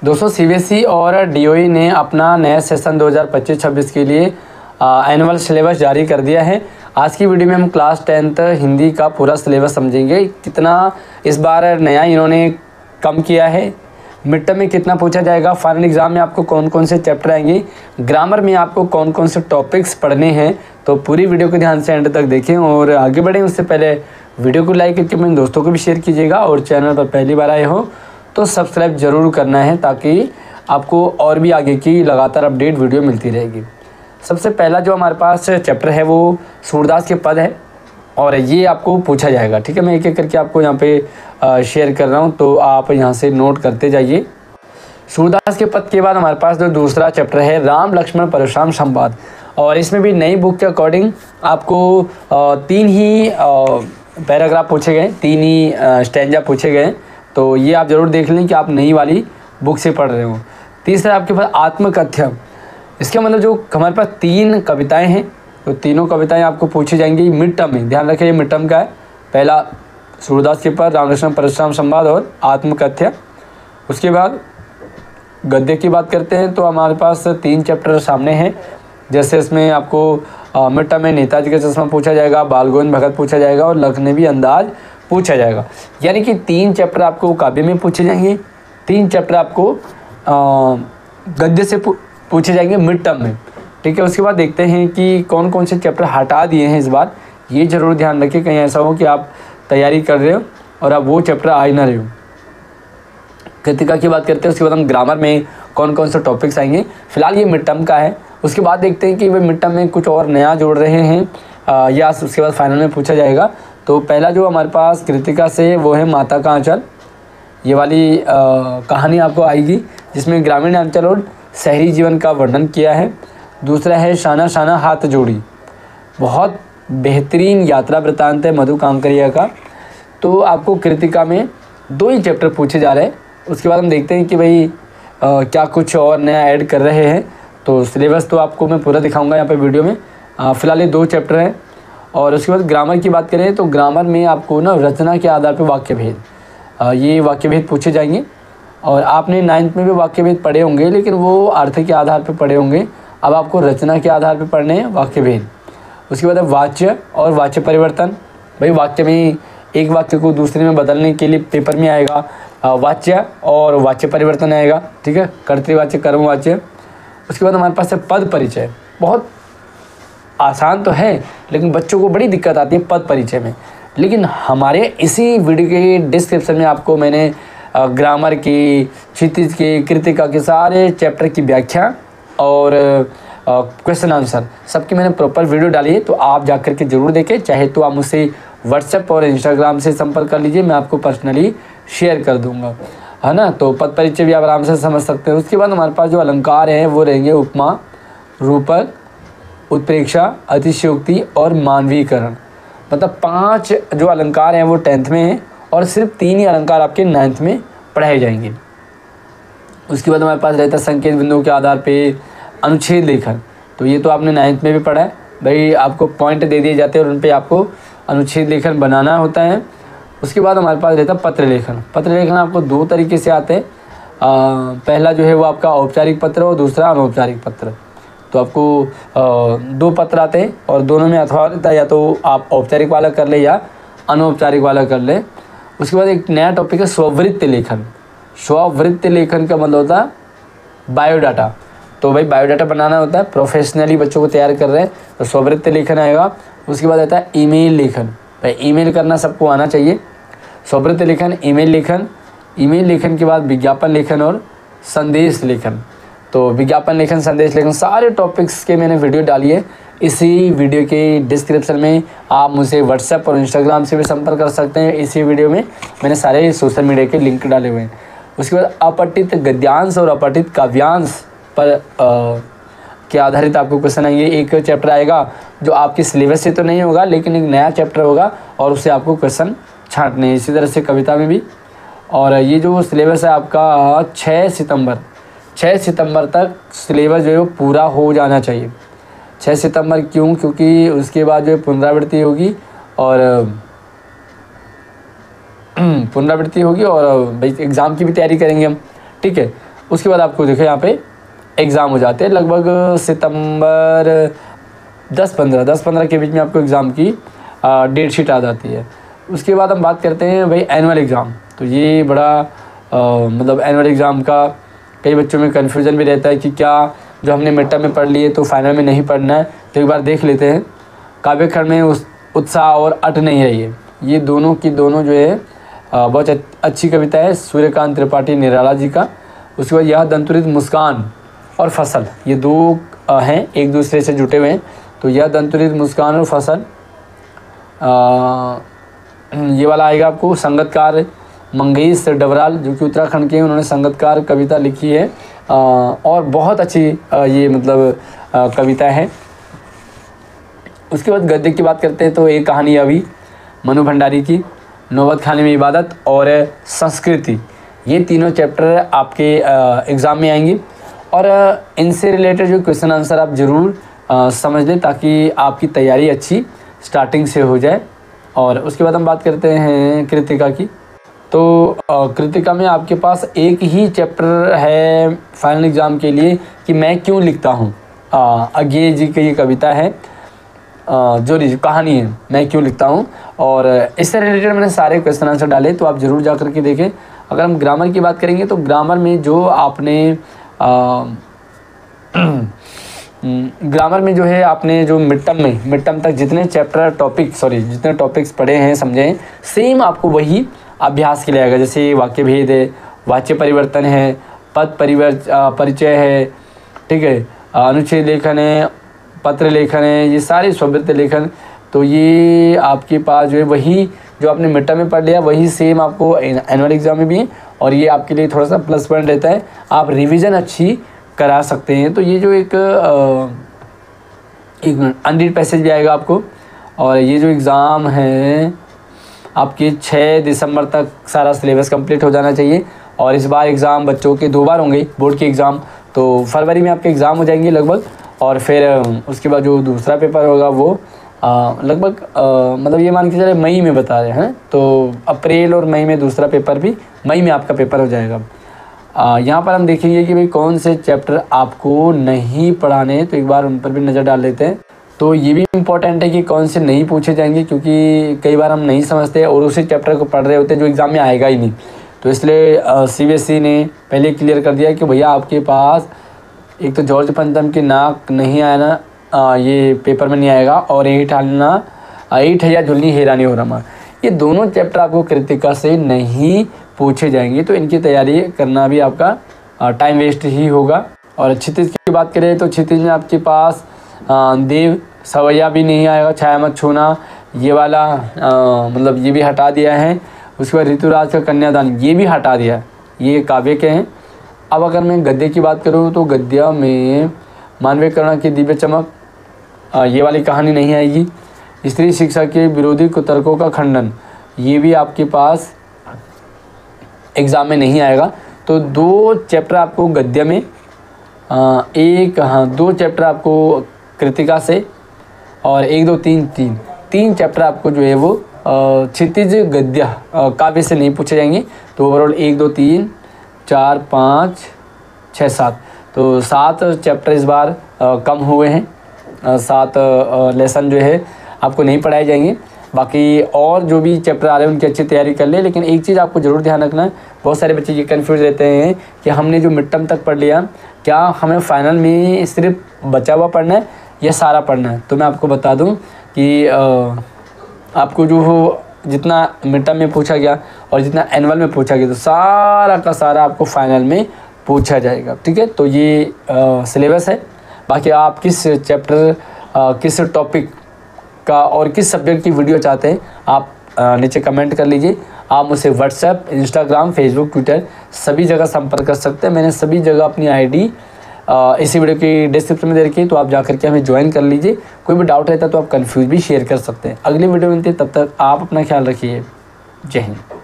दोस्तों सीबीएसई और डीओई ने अपना नया सेशन 2025-26 के लिए एनुअल सिलेबस जारी कर दिया है। आज की वीडियो में हम क्लास 10th हिंदी का पूरा सिलेबस समझेंगे। कितना इस बार नया इन्होंने कम किया है, मिड टर्म में कितना पूछा जाएगा, फाइनल एग्जाम में आपको कौन कौन से चैप्टर आएंगे, ग्रामर में आपको कौन कौन से टॉपिक्स पढ़ने हैं। तो पूरी वीडियो को ध्यान से एंड तक देखें और आगे बढ़ें उससे पहले वीडियो को लाइक करके अपने दोस्तों को भी शेयर कीजिएगा और चैनल पर पहली बार आए हो तो सब्सक्राइब ज़रूर करना है ताकि आपको और भी आगे की लगातार अपडेट वीडियो मिलती रहेगी। सबसे पहला जो हमारे पास चैप्टर है वो सूरदास के पद है और ये आपको पूछा जाएगा। ठीक है, मैं एक एक करके आपको यहाँ पे शेयर कर रहा हूँ तो आप यहाँ से नोट करते जाइए। सूरदास के पद के बाद हमारे पास जो दूसरा चैप्टर है राम लक्ष्मण परशुराम संवाद, और इसमें भी नई बुक के अकॉर्डिंग आपको 3 ही पैराग्राफ पूछे गए, 3 ही स्टैंजा पूछे गए। तो ये आप ज़रूर देख लें कि आप नई वाली बुक से पढ़ रहे हो। तीसरा आपके पास आत्मकथ्य, इसका मतलब जो हमारे पास 3 कविताएं हैं तो तीनों कविताएं आपको पूछी जाएंगी मिड टर्म में। ध्यान रखिए ये मिड टर्म का है। पहला सूरदास के पद, राम लक्ष्मण परशुराम संवाद और आत्मकथ्य। उसके बाद गद्य की बात करते हैं तो हमारे पास 3 चैप्टर सामने हैं। जैसे इसमें आपको मिड टर्म में नेताजी का चश्मा पूछा जाएगा, बाल गोविंद भगत पूछा जाएगा और लखनवी अंदाज पूछा जाएगा। यानी कि 3 चैप्टर आपको काव्य में पूछे जाएंगे, 3 चैप्टर आपको गद्य से पूछे जाएंगे मिड टर्म में। ठीक है, उसके बाद देखते हैं कि कौन कौन से चैप्टर हटा दिए हैं इस बार। ये ज़रूर ध्यान रखिए कहीं ऐसा हो कि आप तैयारी कर रहे हो और अब वो चैप्टर आ ही ना रहे हो। कृतिका की बात करते हैं, उसके बाद हम ग्रामर में कौन कौन से टॉपिक्स आएंगे। फिलहाल ये मिड टर्म का है। उसके बाद देखते हैं कि वे मिड टर्म में कुछ और नया जोड़ रहे हैं या उसके बाद फाइनल में पूछा जाएगा। तो पहला जो हमारे पास कृतिका से वो है माता का आंचल। ये वाली कहानी आपको आएगी जिसमें ग्रामीण अंचल और शहरी जीवन का वर्णन किया है। दूसरा है शाना शाना हाथ जोड़ी, बहुत बेहतरीन यात्रा वृत्तांत है मधु कांकरिया का। तो आपको कृतिका में 2 ही चैप्टर पूछे जा रहे हैं। उसके बाद हम देखते हैं कि भाई क्या कुछ और नया ऐड कर रहे हैं। तो सिलेबस तो आपको मैं पूरा दिखाऊंगा यहाँ पे वीडियो में। फ़िलहाल ये 2 चैप्टर हैं। और उसके बाद ग्रामर की बात करें तो ग्रामर में आपको ना रचना के आधार पर वाक्य भेद, ये वाक्य भेद पूछे जाएंगे। और आपने 9th में भी वाक्य भेद पढ़े होंगे लेकिन वो अर्थ के आधार पर पढ़े होंगे। अब आपको रचना के आधार पर पढ़ने हैं वाक्य भेद। उसके बाद वाच्य और वाच्य परिवर्तन। भाई वाक्य में एक वाक्य को दूसरे में बदलने के लिए पेपर में आएगा वाच्य और वाच्य परिवर्तन आएगा। ठीक है, कर्तृवाच्य कर्मवाच्य। उसके बाद हमारे पास है पद परिचय। बहुत आसान तो है लेकिन बच्चों को बड़ी दिक्कत आती है पद परिचय में। लेकिन हमारे इसी वीडियो के डिस्क्रिप्शन में आपको मैंने ग्रामर की, क्षितिज की, कृतिका के सारे चैप्टर की व्याख्या और क्वेश्चन आंसर सबकी मैंने प्रॉपर वीडियो डाली है। तो आप जाकर के ज़रूर देखें। चाहे तो आप मुझसे व्हाट्सएप और इंस्टाग्राम से संपर्क कर लीजिए, मैं आपको पर्सनली शेयर कर दूंगा, है ना। तो पद परिचय भी आप आराम से समझ सकते हैं। उसके बाद हमारे पास जो अलंकार हैं वो रहेंगे उपमा, रूपक, उत्प्रेक्षा, अतिशयोक्ति और मानवीकरण। मतलब 5 जो अलंकार हैं वो 10th में हैं और सिर्फ 3 ही अलंकार आपके 9th में पढ़ाए जाएंगे। उसके बाद हमारे पास रहता है संकेत बिंदुओं के आधार पे अनुच्छेद लेखन। तो ये तो आपने 9th में भी पढ़ा है। भाई आपको पॉइंट दे दिए जाते हैं और उन पे आपको अनुच्छेद लेखन बनाना होता है। उसके बाद हमारे पास रहता है पत्र लेखन। पत्र लेखन आपको 2 तरीके से आते हैं। पहला जो है वो आपका औपचारिक पत्र और दूसरा अनौपचारिक पत्र। तो आपको 2 पत्र आते हैं और दोनों में अथवा रहता है या तो आप औपचारिक वाला कर ले या अनौपचारिक वाला कर ले। उसके बाद एक नया टॉपिक है स्ववृत्ति लेखन। स्ववृत्ति लेखन का मतलब होता है बायोडाटा। तो भाई बायोडाटा बनाना होता है, प्रोफेशनली बच्चों को तैयार कर रहे हैं तो स्ववृत्ति लेखन आएगा। उसके बाद आता है ईमेल लेखन। भाई ईमेल करना सबको आना चाहिए। स्ववृत्ति लेखन, ईमेल लेखन, ईमेल लेखन के बाद विज्ञापन लेखन और संदेश लेखन। तो विज्ञापन लेखन, संदेश लेखन सारे टॉपिक्स के मैंने वीडियो डाली है। इसी वीडियो के डिस्क्रिप्शन में आप मुझे व्हाट्सएप और इंस्टाग्राम से भी संपर्क कर सकते हैं। इसी वीडियो में मैंने सारे सोशल मीडिया के लिंक डाले हुए हैं। उसके बाद अपठित गद्यांश और अपठित काव्यांश पर के आधारित आपको क्वेश्चन आएंगे। एक चैप्टर आएगा जो आपके सिलेबस से तो नहीं होगा लेकिन एक नया चैप्टर होगा और उससे आपको क्वेश्चन छांटने हैं। इसी तरह से कविता में भी। और ये जो सिलेबस है आपका 6 सितंबर तक सिलेबस जो है वो पूरा हो जाना चाहिए। 6 सितंबर क्यों? क्योंकि उसके बाद जो है पुनरावृत्ति होगी और भाई एग्ज़ाम की भी तैयारी करेंगे हम। ठीक है, उसके बाद आपको देखो यहाँ पे एग्ज़ाम हो जाते हैं लगभग सितंबर 10-15 के बीच में आपको एग्ज़ाम की डेट शीट आ जाती है। उसके बाद हम बात करते हैं भाई एनुअल एग्ज़ाम। तो ये बड़ा मतलब एनुअल एग्ज़ाम का कई बच्चों में कन्फ्यूज़न भी रहता है कि क्या जो हमने मिड टर्म में पढ़ लिए तो फाइनल में नहीं पढ़ना है। तो एक बार देख लेते हैं। काव्य खंड में उत्साह और अट नहीं रही, ये दोनों की दोनों जो है बहुत अच्छी कविता है सूर्यकांत त्रिपाठी निराला जी का। उसके बाद यह दंतुरित मुस्कान और फसल, ये दो हैं एक दूसरे से जुटे हुए हैं। तो यह दंतुरित मुस्कान और फसल ये वाला आएगा आपको। संगतकार मंगेश डबराल जो कि उत्तराखंड के हैं, उन्होंने संगतकार कविता लिखी है और बहुत अच्छी ये मतलब कविता है। उसके बाद गद्य की बात करते हैं तो एक कहानी अभी मनु भंडारी की, नौबत खाने में इबादत और संस्कृति, ये तीनों चैप्टर आपके एग्ज़ाम में आएंगे और इनसे रिलेटेड जो क्वेश्चन आंसर आप ज़रूर समझ लें ताकि आपकी तैयारी अच्छी स्टार्टिंग से हो जाए। और उसके बाद हम बात करते हैं कृतिका की। तो कृतिका में आपके पास एक ही चैप्टर है फाइनल एग्ज़ाम के लिए कि मैं क्यों लिखता हूँ। अज्ञेय जी की ये कविता है, जो कहानी है मैं क्यों लिखता हूँ, और इससे रिलेटेड मैंने सारे क्वेश्चन आंसर डाले, तो आप ज़रूर जा कर के देखें। अगर हम ग्रामर की बात करेंगे तो ग्रामर में जो आपने ग्रामर में जो है आपने जो मिड टर्म तक जितने टॉपिक्स पढ़े हैं समझे हैं, सेम आपको वही अभ्यास के लिए आएगा। जैसे वाक्य भेद है, वाच्य परिवर्तन है, पद परिचय है, ठीक है, अनुच्छेद लेखन है, पत्र लेखन है, ये सारे स्ववृत्त लेखन। तो ये आपके पास जो है वही जो आपने मिड टर्म में पढ़ लिया वही सेम आपको एनुअल एग्ज़ाम में भी है, और ये आपके लिए थोड़ा सा प्लस पॉइंट रहता है, आप रिवीजन अच्छी करा सकते हैं। तो ये जो एक अनरीड पैसेज भी आएगा आपको, और ये जो एग्ज़ाम है आपके 6 दिसंबर तक सारा सिलेबस कंप्लीट हो जाना चाहिए। और इस बार एग्ज़ाम बच्चों के 2 बार होंगे बोर्ड के एग्ज़ाम, तो फरवरी में आपके एग्ज़ाम हो जाएंगे लगभग, और फिर उसके बाद जो दूसरा पेपर होगा वो लगभग मतलब ये मान के चले मई में बता रहे हैं, तो अप्रैल और मई में दूसरा पेपर भी, मई में आपका पेपर हो जाएगा। यहाँ पर हम देखेंगे कि भाई कौन से चैप्टर आपको नहीं पढ़ाने, तो एक बार उन पर भी नज़र डाल लेते हैं। तो ये भी इम्पोर्टेंट है कि कौन से नहीं पूछे जाएंगे, क्योंकि कई बार हम नहीं समझते और उसी चैप्टर को पढ़ रहे होते हैं जो एग्ज़ाम में आएगा ही नहीं। तो इसलिए CBSE ने पहले क्लियर कर दिया कि भैया आपके पास एक तो जॉर्ज पंचम की नाक नहीं आया ना, ये पेपर में नहीं आएगा, और ऐठ हैया झुलनी हेरानी हो रमा, ये दोनों चैप्टर आपको कृतिका से नहीं पूछे जाएंगे। तो इनकी तैयारी करना भी आपका टाइम वेस्ट ही होगा। और क्षितिज की बात करें तो क्षितिज में आपके पास देव सवैया भी नहीं आएगा, छाया मत छूना ये वाला मतलब ये भी हटा दिया है। उसके बाद ऋतुराज का कन्यादान ये भी हटा दिया है, ये काव्य के हैं। अब अगर मैं गद्य की बात करूँ तो गद्य में मानवीय करुणा की दिव्य चमक ये वाली कहानी नहीं आएगी। स्त्री शिक्षा के विरोधी कुतर्कों का खंडन ये भी आपके पास एग्ज़ाम में नहीं आएगा। तो 2 चैप्टर आपको गद्य में, 2 चैप्टर आपको कृतिका से, और 1 2 3 चैप्टर आपको जो है वो क्षितिज गद्य काव्य से नहीं पूछे जाएंगे। तो ओवरऑल 1 2 3 4 5 6 7, तो 7 चैप्टर इस बार कम हुए हैं, 7 लेसन जो है आपको नहीं पढ़ाए जाएंगे। बाकी और जो भी चैप्टर आ रहे हैं उनकी अच्छी तैयारी कर लें। लेकिन एक चीज़ आपको ज़रूर ध्यान रखना है, बहुत सारे बच्चे ये कन्फ्यूज रहते हैं कि हमने जो मिड टर्म तक पढ़ लिया, क्या हमें फाइनल में सिर्फ बचा हुआ पढ़ना है या सारा पढ़ना है। तो मैं आपको बता दूं कि आपको जो हो जितना मिड टर्म में पूछा गया और जितना एनुअल में पूछा गया, तो सारा का सारा आपको फाइनल में पूछा जाएगा, ठीक है। तो ये सिलेबस है। बाकी आप किस चैप्टर किस टॉपिक का और किस सब्जेक्ट की वीडियो चाहते हैं आप नीचे कमेंट कर लीजिए। आप मुझसे व्हाट्सएप, इंस्टाग्राम, फेसबुक, ट्विटर सभी जगह संपर्क कर सकते हैं। मैंने सभी जगह अपनी ID इसी वीडियो की डिस्क्रिप्शन में दे रखी है, तो आप जाकर के हमें ज्वाइन कर लीजिए। कोई भी डाउट रहता है तो आप कन्फ्यूज भी शेयर कर सकते हैं। अगली वीडियो में मिलते हैं, तब तक आप अपना ख्याल रखिए। जय हिंद।